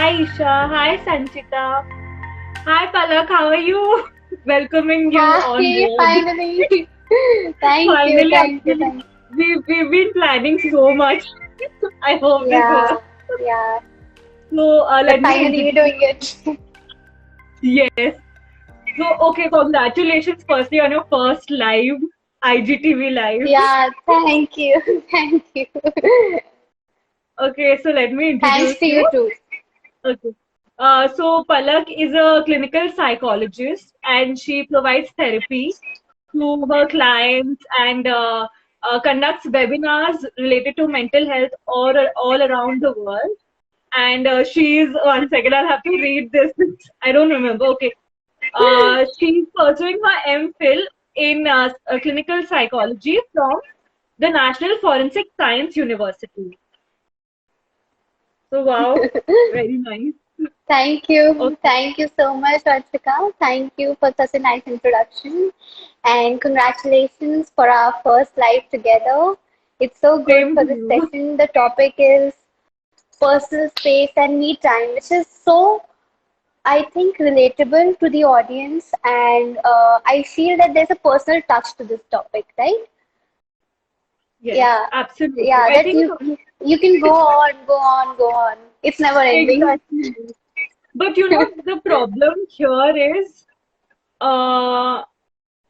Hi Isha, hi Sanchita, hi Palak, how are you? Welcoming you on Hi, board. finally. Thank you, Finally, thank you, actually, thank you. we've been planning so much. I hope this Yeah, works. yeah. So But let me finally, you're introduce. doing it. Yes. So okay, congratulations firstly on your first live IGTV live. Yeah, thank you, thank you. Okay, so let me Thanks introduce to you. you too. Okay. So Palak is a clinical psychologist and she provides therapy to her clients and conducts webinars related to mental health all around the world. And she's, one second, I'll have to read this. I don't remember. Okay. She's pursuing her MPhil in clinical psychology from the National Forensic Science University. So, wow, very nice. Okay. Thank you so much, Archika. Thank you for such a nice introduction. And congratulations for our first live together. It's so good Same for to this you. session. The topic is personal space and me time, which is so I think relatable to the audience, and I feel that there's a personal touch to this topic, right? Yes, Yeah, absolutely. yeah, I that think you can go on, go on, go on. It's never ending. exactly. But you know, the problem here is uh,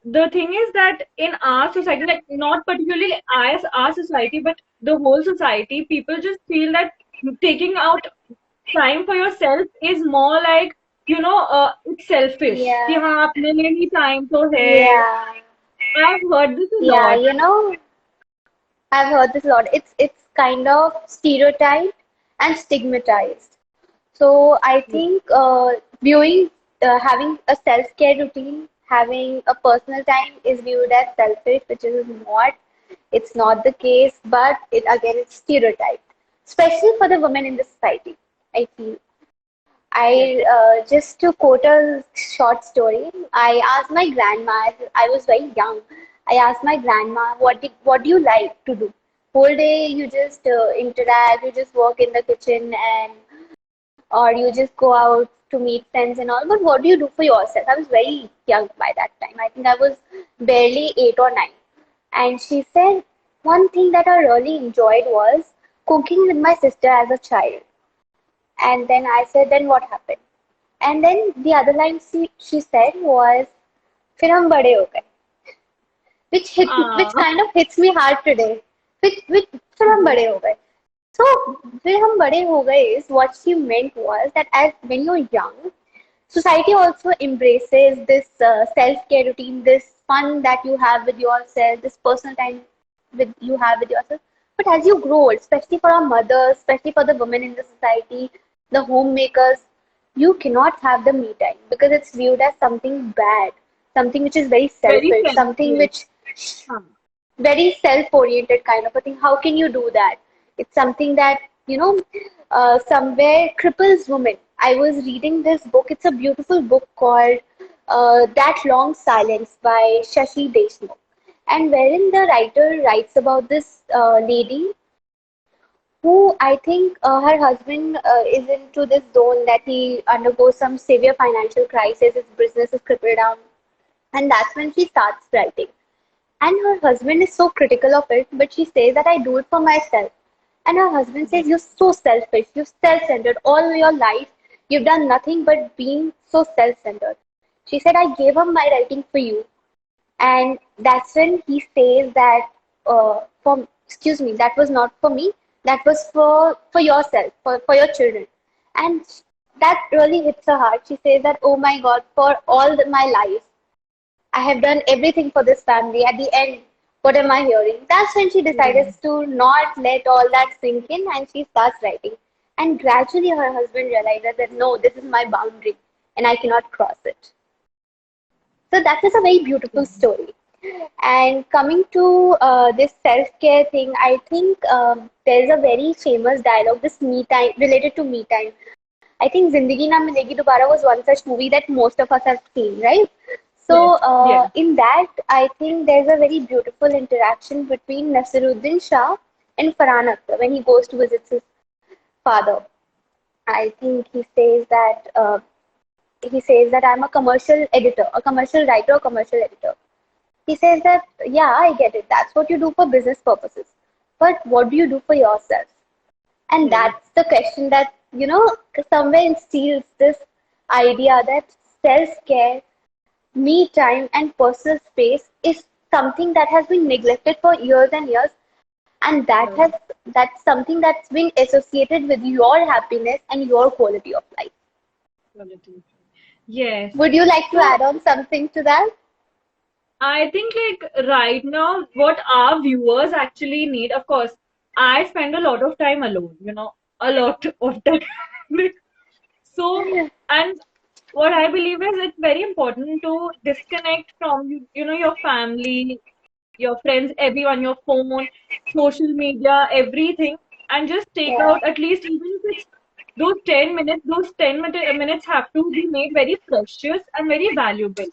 the thing is that in our society, like not particularly as our society, but the whole society, people just feel that taking out time for yourself is more like, it's selfish. कि Yeah, हाँ अपने लिए ही time तो है. yeah, I've heard this a yeah. lot. I've heard this a lot. It's kind of stereotyped and stigmatized. So I think viewing having a self-care routine, having a personal time is viewed as selfish, which is not. It's not the case, but it again it's stereotyped, especially for the women in the society. I feel. Yes. Just to quote a short story, I asked my grandma. I was very young. I asked my grandma, what do you like to do? Whole day you just interact, you just work in the kitchen, and or you just go out to meet friends and all. But what do you do for yourself? I was very young by that time. I think I was barely 8 or 9. And she said one thing that I really enjoyed was cooking with my sister as a child. And then I said, then what happened? And then the other line she said was, फिर हम बड़े हो गए, which Ah, kind of hits me hard today. Which फिर हम बड़े हो गए. So फिर हम बड़े हो गए is what she meant was that as when you're young, society also embraces this self-care routine, this fun that you have with yourself, this personal time with you have with yourself. But as you grow, especially for our mothers, especially for the women in the society, the homemakers, you cannot have the me time because it's viewed as something bad, something which is very very selfish, something selfish. which Huh. very self-oriented kind of a thing. How can you do that? It's something that, somewhere cripples women. I was reading this book. It's a beautiful book called That Long Silence by Shashi Deshmukh. And wherein the writer writes about this lady who I think her husband is into this zone that he undergoes some severe financial crisis, his business is crippled down. And that's when she starts writing. And her husband is so critical of it, but she says that I do it for myself. And her husband says, you're so selfish, you're self-centered. All your life, you've done nothing but being so self-centered. She said, I gave up my writing for you. And that's when he says that, excuse me, that was not for me, that was for yourself, for your children. And that really hits her heart. She says that, oh my God, for my life, I have done everything for this family. At the end, what am I hearing? That's when she Yeah. decides to not let all that sink in and she starts writing. And gradually her husband realizes that no, this is my boundary and I cannot cross it. So that is a very beautiful story. And coming to this self-care thing, I think there's a very famous dialogue, this me time, related to me time. I think Zindagi Na Milegi Dobara was one such movie that most of us have seen, right? So Yes. Yes. in that, I think there's a very beautiful interaction between Nasiruddin Shah and Farhan Akhtar when he goes to visit his father. I think he says that I'm a commercial editor, a commercial writer, a commercial editor. He says that, yeah, I get it. That's what you do for business purposes. But what do you do for yourself? And Right. that's the question that, somewhere instills this idea that self-care, me time, and personal space is something that has been neglected for years and years. And Right. that's something that's been associated with your happiness and your quality of life. Quality. Yes. Would you like to So add on something to that? I think like right now, what our viewers actually need, of course, I spend a lot of time alone, a lot of time. So, and what I believe is it's very important to disconnect from, your family, your friends, everyone, your phone, social media, everything, and just take Yeah. out at least even if it's those 10 minutes, those 10 minutes have to be made very precious and very valuable.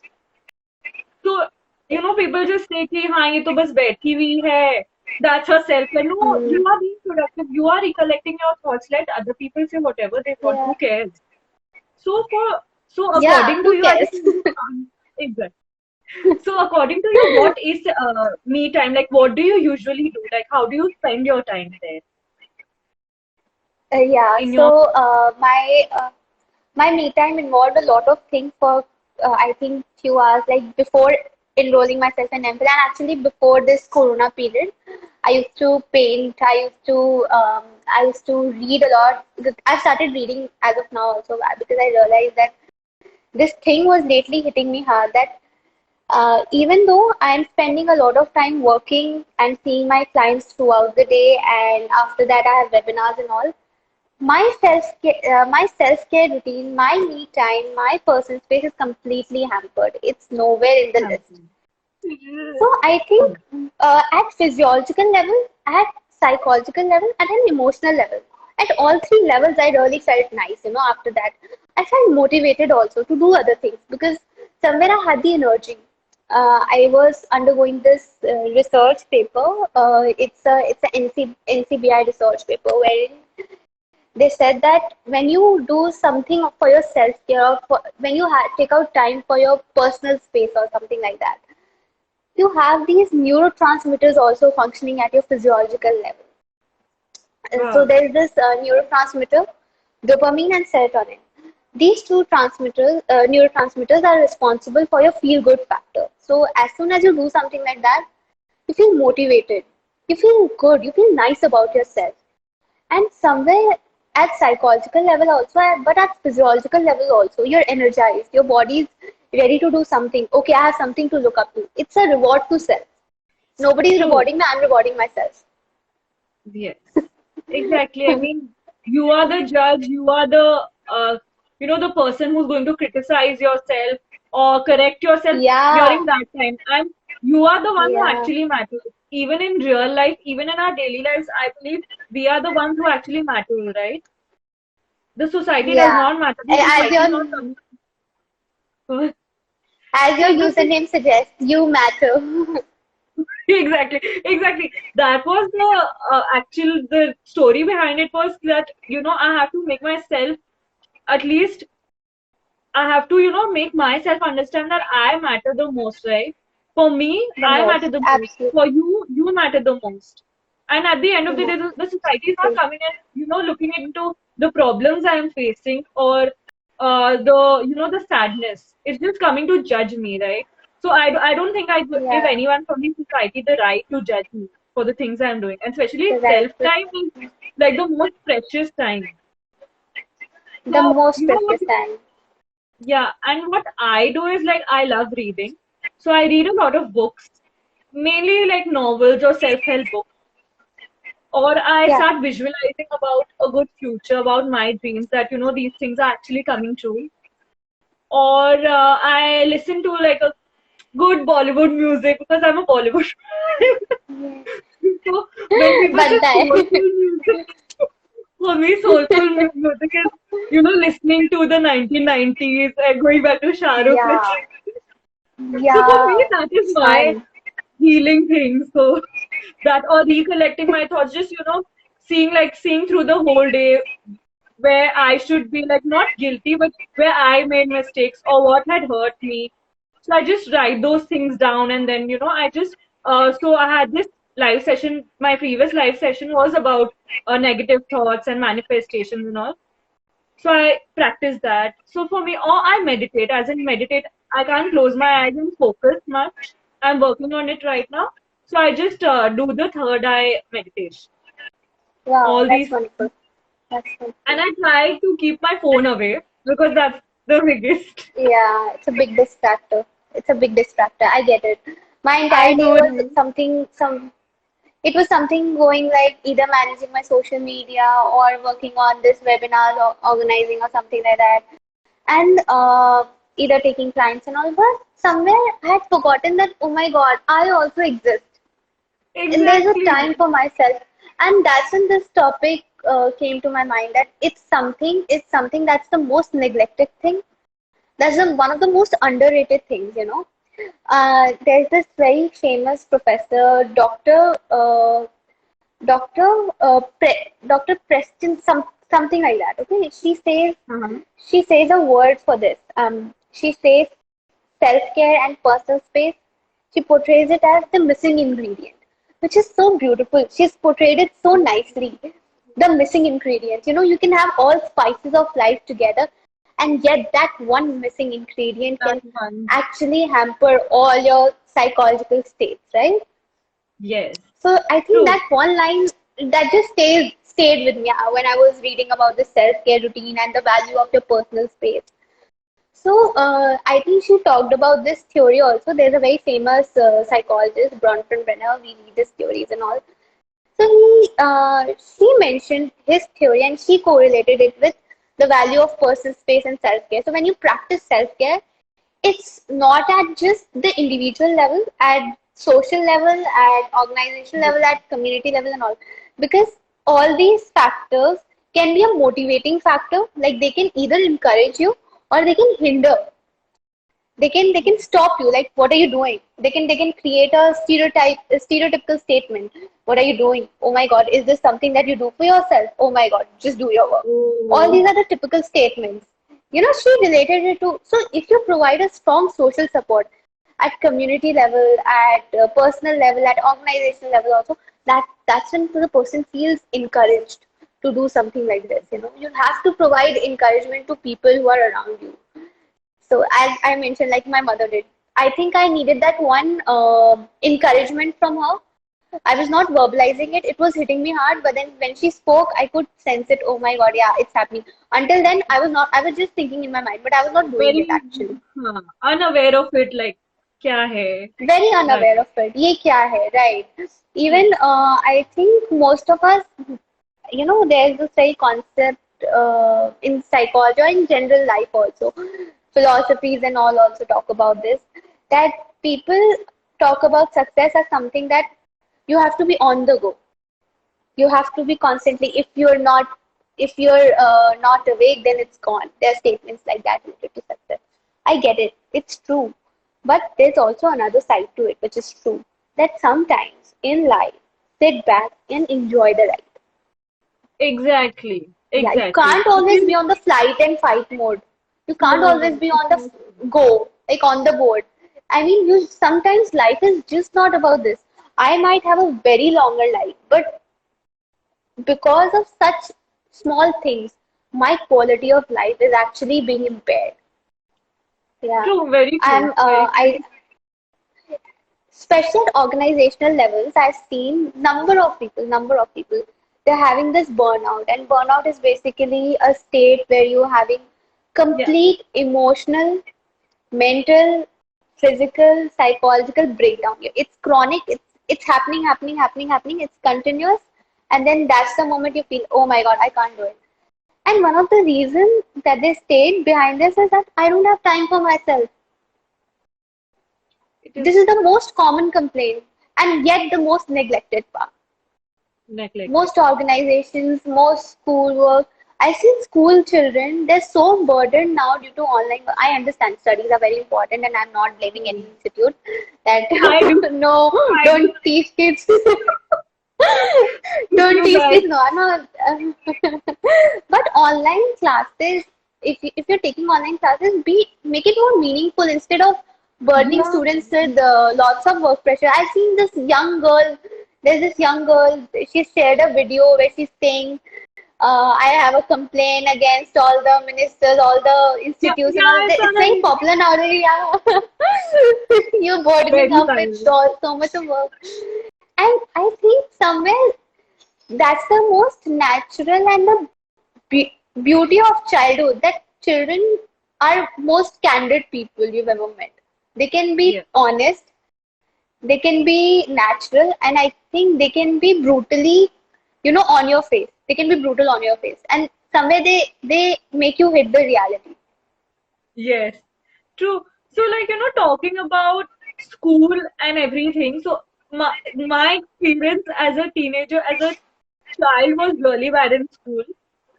So, people just say कि हाँ ये तो बस बैठी हुई है. That's her self-care. No, Hmm. you are being productive. You are recollecting your thoughts. Let other people say whatever they want. Yeah. Who cares? So Yeah, according to who you, I cares? just exactly. So according to you, what is me time? Like, what do you usually do? Like, how do you spend your time there Yeah, in your? so my me time involved a lot of things for I think few hours, like before enrolling myself in MPhil, and actually before this Corona period, I used to paint. I used to read a lot. I started reading as of now also, because I realized that this thing was lately hitting me hard, that even though I'm spending a lot of time working and seeing my clients throughout the day, and after that I have webinars and all, my self care routine, my me time, my personal space is completely hampered. It's nowhere in the list. So I think at physiological level, at psychological level, at an emotional level, at all three levels, I really felt nice. After that, I felt motivated also to do other things, because somewhere I had the energy. I was undergoing this research paper. It's a NCBI research paper, wherein they said that when you do something for your self care, when you take out time for your personal space or something like that, you have these neurotransmitters also functioning at your physiological level. So Wow. there is this neurotransmitter, dopamine and serotonin. These two neurotransmitters are responsible for your feel good factor. So as soon as you do something like that, you feel motivated, you feel good, you feel nice about yourself. And somewhere at psychological level also, but at physiological level also, you're energized, your body is ready to do something. Okay, I have something to look up to. It's a reward to self. Nobody is True. rewarding me, I'm rewarding myself. Yes. Exactly. I mean, you are the judge. You are the person who's going to criticize yourself or correct yourself Yeah, during that time. And you are the one who yeah, actually matters. Even in real life, even in our daily lives, I believe we are the ones who actually matter, right? The society does yeah. not matter. The As society is not your coming. as your So this is username suggests, you matter. exactly. That was the story behind it was that I have to make myself at least I have to, make myself understand that I matter the most, right? For me, The I matter most, the most. For absolutely. you, you matter the most. And at the end of the Yeah, day, the society is not true. coming and, looking into the problems I am facing or the sadness. It's just coming to judge me, right? So I don't think I give Yeah, anyone from the society the right to judge me for the things I'm doing. And especially the right to, self-time is like the most precious time. the So, most you know what? precious time. Yeah, and what I do is like I love reading. So I read a lot of books, mainly like novels or self-help books. Or I Yeah, start visualizing about a good future, about my dreams that these things are actually coming true. Or I listen to like a good Bollywood music because I'm a Bollywood. So when people say बनता soulful है. music, for me soulful music is listening to the 1990s and going back to Shah Rukh. Yeah, So for me, yeah, that is it's my fun. healing thing. So that or recollecting my thoughts, just seeing through the whole day. where I should be like not guilty, but where I made mistakes or what had hurt me. So I just write those things down, and then I just so I had this live session. My previous live session was about negative thoughts and manifestations and all. So I practice that. So for me, or I meditate, as in meditate, I can't close my eyes and focus much. I'm working on it right now. So I just do the third eye meditation. Wow, All that's these, wonderful. That's and wonderful. I try to keep my phone away because that's the biggest. Yeah, it's a big distractor. It's a big distractor. I get it. My I entire day know, was right? it was something going like either managing my social media or working on this webinar or organizing or something like that. And either taking clients and all, but somewhere I had forgotten that, oh my God, I also exist. And there's a Exactly. time for myself. And that's when this topic came to my mind that it's something that's the most neglected thing. That's one of the most underrated things. There's this very famous professor, Dr. Preston, something like that. Okay, Uh-huh. she says a word for this. She says self-care and personal space. She portrays it as the missing ingredient, which is so beautiful. She's portrayed it so nicely. The missing ingredient. You can have all spices of life together, and yet that one missing ingredient can That's fun. actually hamper all your psychological states, right? Yes. So I think True. that one line that just stayed with me when I was reading about the self-care routine and the value of your personal space. So I think she talked about this theory also. There's a very famous psychologist, Bronfen Brenner. We read his theories and all. So she mentioned his theory and she correlated it with the value of personal space and self-care. So when you practice self-care, it's not at just the individual level, at social level, at organization level, at community level, and all. Because all these factors can be a motivating factor, like they can either encourage you or they can hinder. They can stop you, like what are you doing? They can create a stereotypical statement. What are you doing? Oh my God, is this something that you do for yourself? Oh my God, just do your work. All Oh, these are the typical statements. She related it to, so if you provide a strong social support at community level, at personal level, at organizational level also, that's when the person feels encouraged to do something like this. You have to provide encouragement to people who are around you. So as I mentioned, like my mother did, I think I needed that one encouragement from her. I was not verbalizing it. It was hitting me hard, but then when she spoke, I could sense it. Oh my God, yeah, it's happening. Until then, I was not. I was just thinking in my mind, but I was not doing it very actually. unaware of it. Like, क्या है Very that? unaware of it. ये क्या है, right? Even I think most of us, there's this very concept in psychology or in general life also, philosophies and all also talk about this, that people talk about success as something that you have to be on the go. You have to be constantly. If you're not awake, then it's gone. There are statements like that related to success. I get it. It's true. But there's also another side to it, which is true. That sometimes in life, sit back and enjoy the ride. Exactly. Yeah, you Exactly. can't always Because be on the flight and fight mode. You can't always no, be it's on the not. go, like on the board. I mean, you sometimes life is just not about this. I might have a very longer life, but because of such small things, my quality of life is actually being impaired. Yeah, True. Very true. and Very true. especially at organizational levels, I've seen number of people, they're having this burnout, and burnout is basically a state where you're having Yeah. complete emotional, mental, physical, psychological breakdown. It's chronic. It's happening, happening, happening, happening. It's continuous, and then that's the moment you feel, oh my God, I can't do it. And one of the reasons that they stayed behind this is that I don't have time for myself. It is This is the most common complaint, and yet the most neglected part. neglected. Most organizations, most schoolwork. I see school children, they're so burdened now due to online. I understand studies are very important, and I'm not blaming any institute that I do. no, I do. don't teach kids. You Don't feel teach bad. kids. No, I'm not. But online classes, if you're taking online classes, be make it more meaningful instead of burdening Yeah, students with lots of work pressure. I've seen this young girl. There's this young girl. She shared a video where she's saying, "I have a complaint against all the ministers, all the yeah, institutes, and yeah, all I that." saw It's that very popular nowadays. Yeah, you're burdening very up with viral. so much of work, and I think somewhere that's the most natural and the beauty of childhood, that children are most candid people you've ever met. They can be Yeah. honest, they can be natural, and I think they can be brutally, on your face. They can be brutal on your face, and somewhere they make you hit the reality. Yes, true. So, like, talking about school and everything. So, my experience as a teenager, as a child, was really bad in school.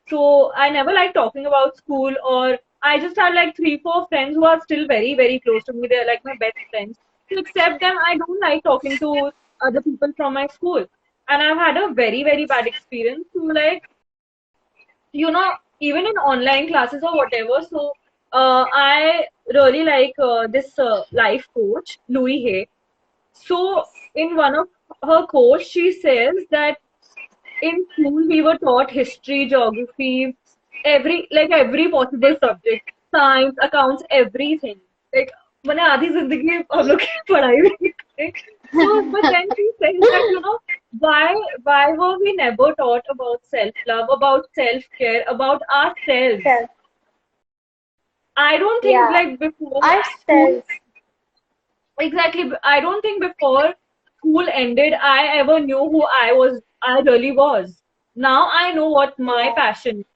So, I never liked talking about school, or I just had like three, four friends who are still very, very close to me. They're like my best friends. So, except them, I don't like talking to other people from my school. And I've had a very, very bad experience. So, like, even in online classes or whatever. So I really like this life coach, Louis Hay. So in one of her course, she says that in school we were taught history, geography, every possible subject, science, accounts, everything. Like मैंने आधी जिंदगी हम लोग की पढ़ाई में निकाली. So, but then she says that why were we never taught about self-love, about self-care, about ourselves? Self, I don't think yeah, like before school. ourselves. Exactly. I don't think before school ended, I ever knew who I really was. Now I know what my Yeah. passion is.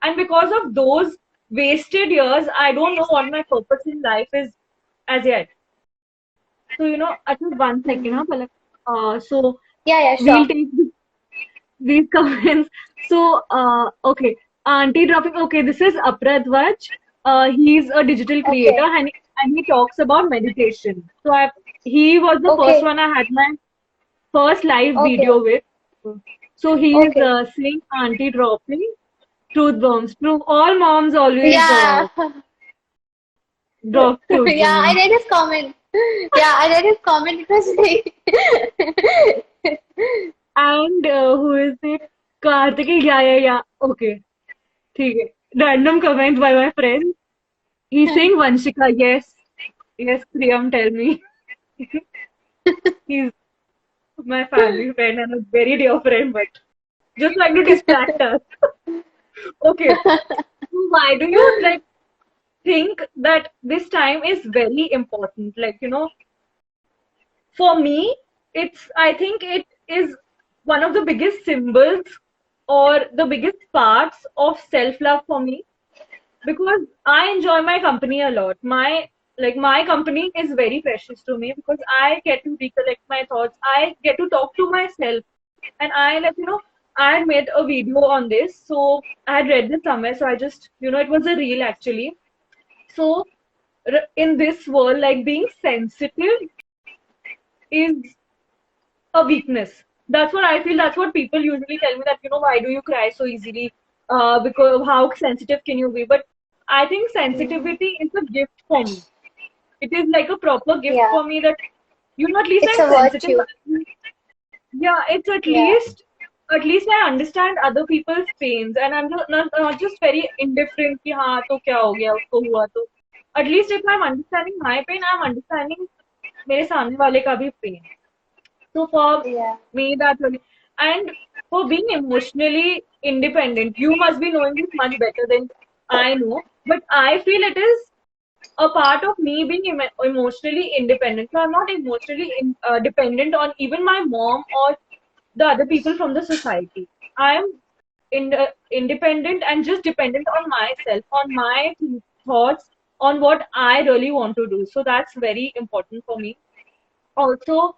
And because of those wasted years, I don't know what my purpose in life is as yet. So, at least one second, huh, Hmm. Palak? So Yeah, yeah, we'll sure. take these comments. So, okay. Auntie dropping. Okay, this is Apradhvaj. He's a digital creator, Okay, and he talks about meditation. So he was the first okay, one I had my first live okay, video with. So he is okay. saying Auntie dropping truth bombs. True, all moms always Yeah. drop truth Yeah, I bombs. read his comment. Yeah, I read his comment. It was And who is it? Kartiki. Yeah. Okay. ठीक है. Random comments by my friend. He's saying Vanshika. Yes. Yes, Priyam, tell me. He's my family friend and a very dear friend, but just like to distract us. Okay. So why do you think that this time is very important? For me, I think it is one of the biggest symbols or the biggest parts of self-love for me because I enjoy my company a lot. My company is very precious to me because I get to recollect my thoughts. I get to talk to myself, and I had made a video on this, so I had read this somewhere. So I just it was a reel actually. So in this world, like being sensitive is a weakness. That's what I feel. That's what people usually tell me that, why do you cry so easily? Because how sensitive can you be? But I think Mhm. sensitivity is a gift for me. It is like a proper gift Yeah, for me that, at least it's I'm a sensitive. virtue. Yeah, it's Yeah. at least I understand other people's pains and I'm not just very indifferent कि हाँ तो क्या हो गया उसको हुआ तो. At least if I'm understanding my pain, I'm understanding मेरे सामने वाले का भी pain. So for Yeah. me, that's really, and for being emotionally independent, you must be knowing this much better than I know. But I feel it is a part of me being emotionally independent. So I'm not emotionally dependent on even my mom or the other people from the society. I am independent and just dependent on myself, on my thoughts, on what I really want to do. So that's very important for me. Also,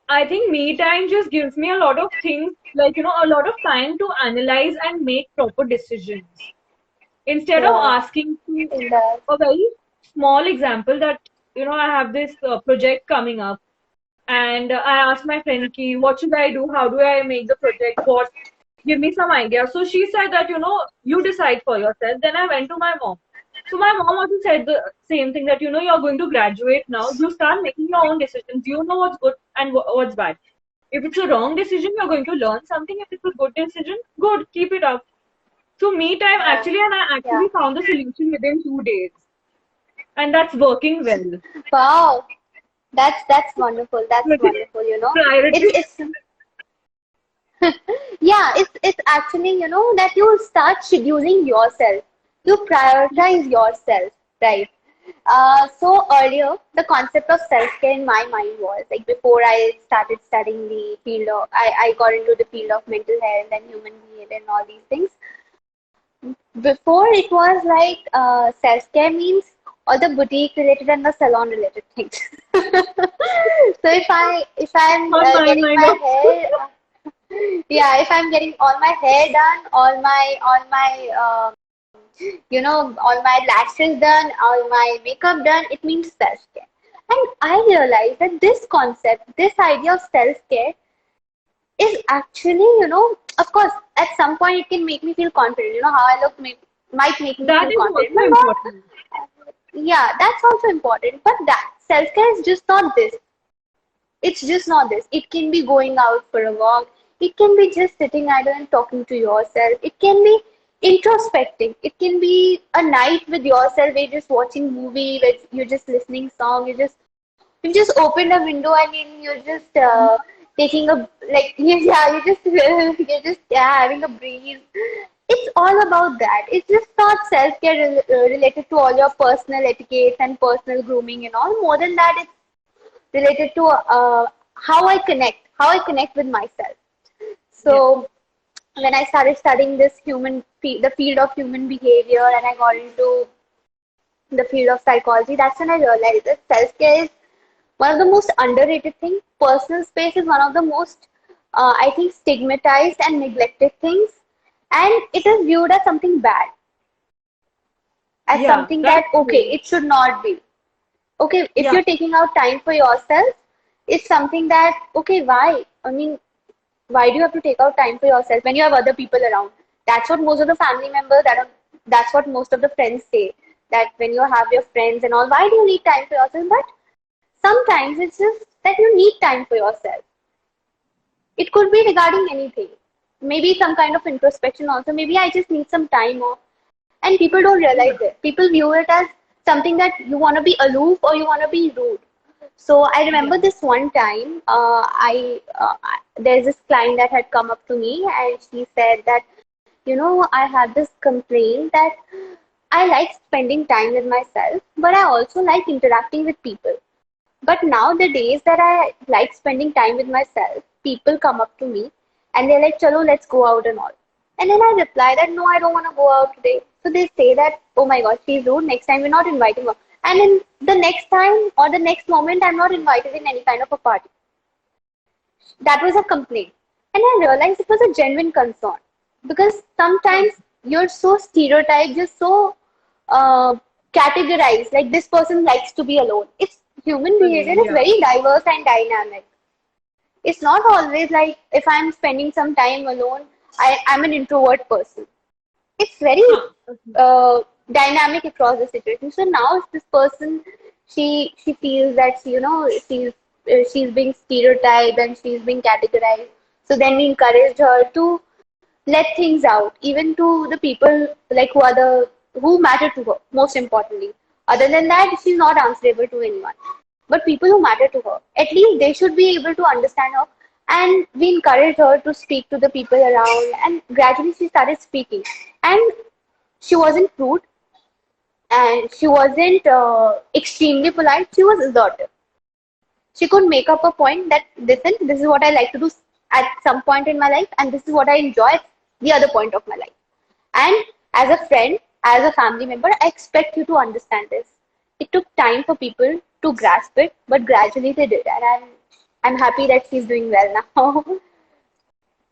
I think me time just gives me a lot of things, a lot of time to analyze and make proper decisions. Instead of Yeah. asking to It does. a very small example that, I have this project coming up and I asked my friend, ki, what should I do? How do I make the project? What? give me some idea. So she said that, you decide for yourself. Then I went to my mom. So my mom also said the same thing that, you're going to graduate now. You start making your own decisions. You know what's good and what's bad. If it's a wrong decision, you're going to learn something. If it's a good decision, good, keep it up. So me time Yeah, actually, and I yeah. actually found the solution within 2 days. And that's working well. Wow, that's wonderful. That's Within wonderful, you know. priority. It's yeah, it's actually, you know, that you start scheduling yourself. You prioritize yourself, right? So earlier, the concept of self-care in my mind was like before I started studying the field of, I got into the field of mental health and human behavior and all these things. Before it was like self-care means all the boutique related and the salon related things. So if I'm On my getting mind my of hair, yeah, if I'm getting all my hair done, all my you know, all my lashes done, all my makeup done, it means self-care. And I realized that this concept, this idea of self-care is actually, you know, of course, at some point it can make me feel confident. You know, how I look might make me that feel is confident, also but important. not, yeah, that's also important. But that self-care is just not this. It's just not this. It can be going out for a walk. It can be just sitting idle and talking to yourself. It can be introspecting. It can be a night with yourself where you're just watching movie, where you're just listening song. You just open a window and then you're just taking a like yeah you just you're just having a breeze. It's all about that. It's just not self-care related to all your personal etiquette and personal grooming and all. More than that, it's related to how I connect with myself. Yeah. So when I started studying the field of human behavior, and I got into the field of psychology, that's when I realized that self-care is one of the most underrated things. Personal space is one of the most, I think, stigmatized and neglected things, and it is viewed as something bad, as Yeah, something that that's okay, true. it should not be. Okay, if Yeah. you're taking out time for yourself, it's something that okay, why? I mean, why do you have to take out time for yourself when you have other people around? That's what most of the family members that's what most of the friends say. That when you have your friends and all, why do you need time for yourself? But sometimes it's just that you need time for yourself. It could be regarding anything. Maybe some kind of introspection also. Maybe I just need some time off. And people don't realize Yeah. it. People view it as something that you want to be aloof or you want to be rude. So I remember Yeah. this one time, there's this client that had come up to me and she said that, you know, I have this complaint that I like spending time with myself, but I also like interacting with people. But now the days that I like spending time with myself, people come up to me and they're like, Chalo, let's go out and all. And then I reply that no, I don't want to go out today. So they say that, oh my God, she's rude. Next time we're not inviting her. And then the next time or the next moment, I'm not invited in any kind of a party. That was a complaint. And I realized it was a genuine concern because Yeah. sometimes you're so stereotyped, you're so uh, categorized, like this person likes to be alone. It's human behavior Alone. is Yeah. very diverse and dynamic. It's not always like if I'm spending some time alone, I'm an introvert person. It's very Huh. Okay. uh, dynamic across the situation. So now if this person, she feels that you know she's being stereotyped and she's being categorized. So then we encourage her to let things out, even to the people like who matter to her, most importantly. Other than that, she's not answerable to anyone. But people who matter to her, at least they should be able to understand her. And we encourage her to speak to the people around. And gradually, she started speaking. And she wasn't rude and she wasn't extremely polite. She was assertive. She could make up a point that, listen, this is what I like to do at some point in my life, and this is what I enjoy at the other point of my life. And as a friend, as a family member, I expect you to understand this. It took time for people to grasp it, but gradually they did, and I'm happy that she's doing well now. So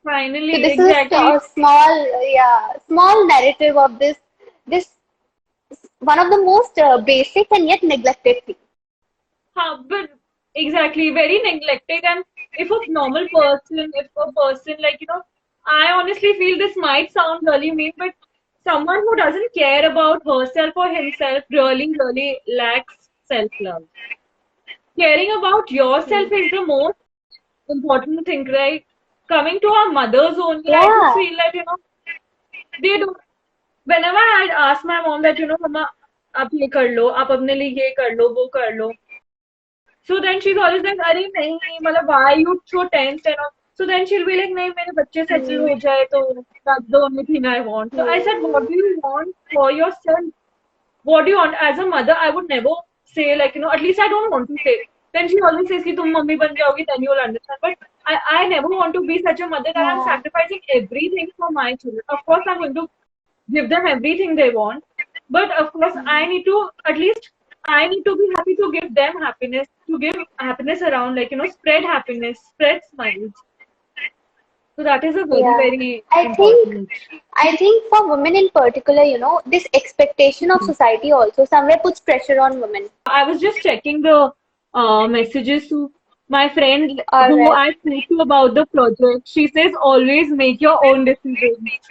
Finally, this is exactly. a small, yeah, small narrative of this one of the most basic and yet neglected things. Huh, but exactly, very neglected. And if a normal person, if a person like, I honestly feel this might sound really mean, but someone who doesn't care about herself or himself really, really lacks self-love. Caring about yourself Hmm. is the most important thing, right? Coming to our mothers only, I just Yeah. feel that, they don't. Whenever I had asked my mom that, Mama, आप ये कर लो, आप अपने लिए ये कर लो, वो कर लो. So then she's always like, अरे नहीं, मतलब why you so tense and all. So then she'll be like, नहीं, मेरे बच्चे settle Hmm. हो जाए तो that's the only thing I want. So I said, what do Hmm. you want for yourself? What do you want? As a mother, I would never say like, at least I don't want to say. Then she always says कि तुम mummy बन जाओगी, then you'll understand. But I never want to be such a mother that I'm Yeah. sacrificing everything for my children. Of course, I'm going to give them everything they want. But of course, I need to, at least I need to be happy to give them happiness, to give happiness around, like, spread happiness, spread smiles. So that is a very, Yeah. very I think important. I think for women in particular, this expectation of society also somewhere puts pressure on women. I was just checking the messages to my friend All who right. I spoke to about the project. She says always make your own decisions.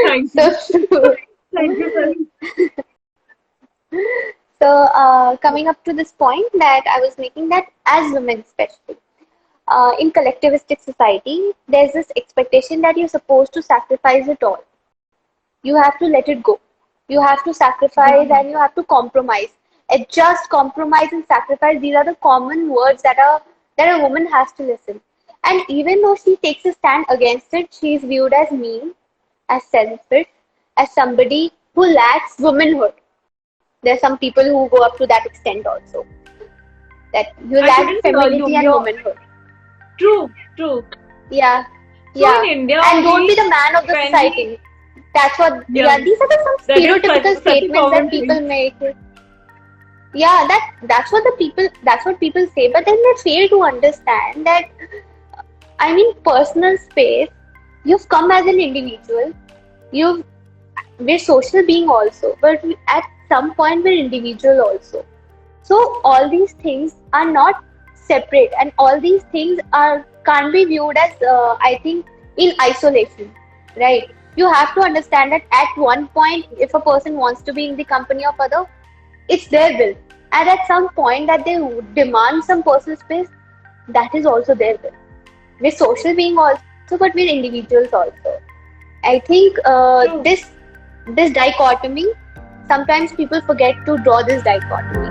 Thank So you. true. Thank you, sir. So, coming up to this point that I was making, that as women, especially in collectivistic society, there's this expectation that you're supposed to sacrifice it all. You have to let it go. You have to sacrifice Yeah. and you have to compromise. Adjust, compromise, and sacrifice. These are the common words that a woman has to listen. And even though she takes a stand against it, she is viewed as mean, as selfish, as somebody who lacks womanhood. There are some people who go up to that extent also. That you I lack couldn't hear you. femininity and You're womanhood. true, true. Yeah, So in yeah. India And don't be only, the man of the when we, society. That's what, yeah, yeah, these are some that is stereotypical such a statements that common people thing. make. Yeah, that's what people say, but then they fail to understand that, I mean, personal space, you've come as an individual, you've we're social being also, but at some point we're individual also. So all these things are not separate, and all these things are can't be viewed as I think in isolation, right? You have to understand that at one point, if a person wants to be in the company of other, it's their will, and at some point that they demand some personal space, that is also their will. We're social being also, but we're individuals also. I think True. this dichotomy, sometimes people forget to draw this dichotomy.